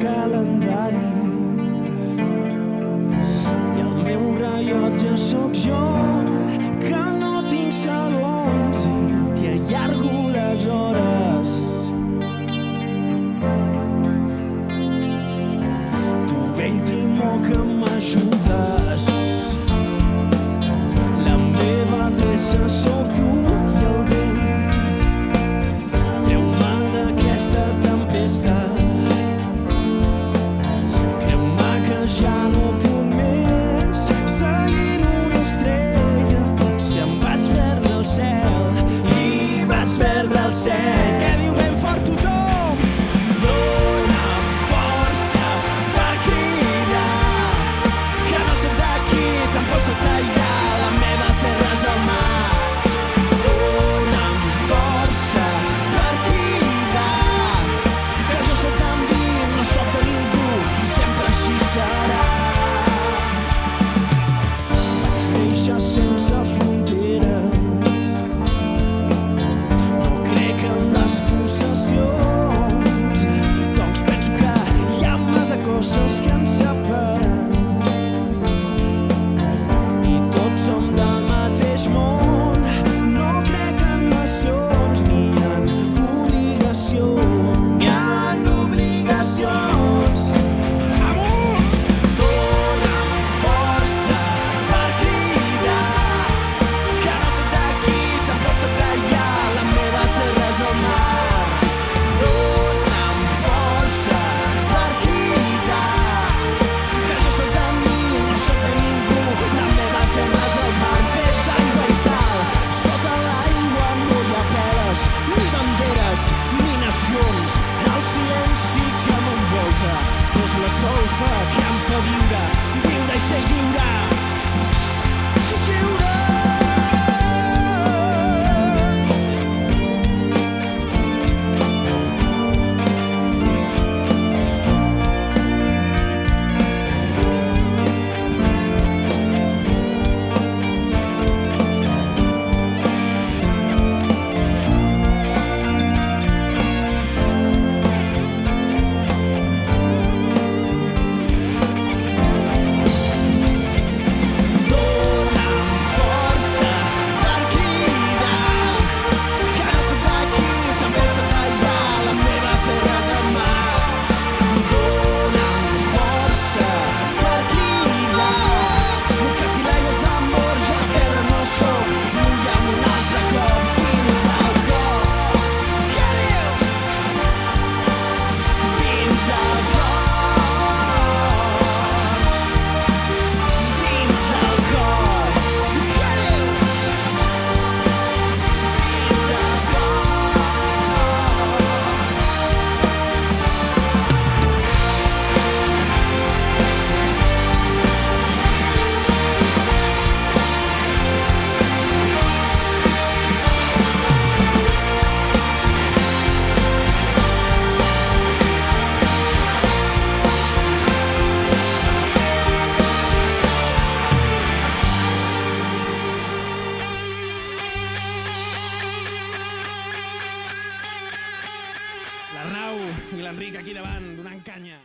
calendari i el meu rellotge sóc jo, que no tinc segons i que allargo les hores. Tu vell timó que m'ajudes, la meva adreça sóc tu i el vent. Treu-me d'aquesta tempesta, creu-me que ja no puc més. Seguint una estrella potser em vaig perdre el cel i vaig perdre el cel. Què diu ben fort tothom? Dóna'm força per cridar, que no soc d'aquí, tampoc soc d'allà, la meva terra és el mar. Dóna'm força per cridar, que jo soc d'envir, no soc de ningú i sempre així serà. Vaig néixer sense fronteres, no crec en les possessions, doncs penso que hi ha massa coses que ens separen i tots som del mateix món. No crec en nacions ni en obligacions, ni en obligacions. Amunt! Dóna'm força per cridar, que no soc d'aquí, tampoc soc d'allà, la meva terra és el mar. Dóna'm força per cridar, que jo soc de mi, no soc de ningú, la meva terra és el mar. Fet d'aigua i sal, sota l'aigua no hi ha peles, ni banderes, ni nacions. El silenci que m'envolta és la solfa que em fa viure, viure i ser lliure. Lliure! Dóna'm força per cridar, que no soc d'aquí, tampoc soc d'allà, la meva terra és el mar. Dóna'm força per cridar, que si l'aigua és amor, jo la terra no soc, mulla'm un altre cop dins el cor. Què diu? Dins el cor, dins el cor. Què diu? Dins el cor. L'Arnau i l'Enric aquí davant donant canya.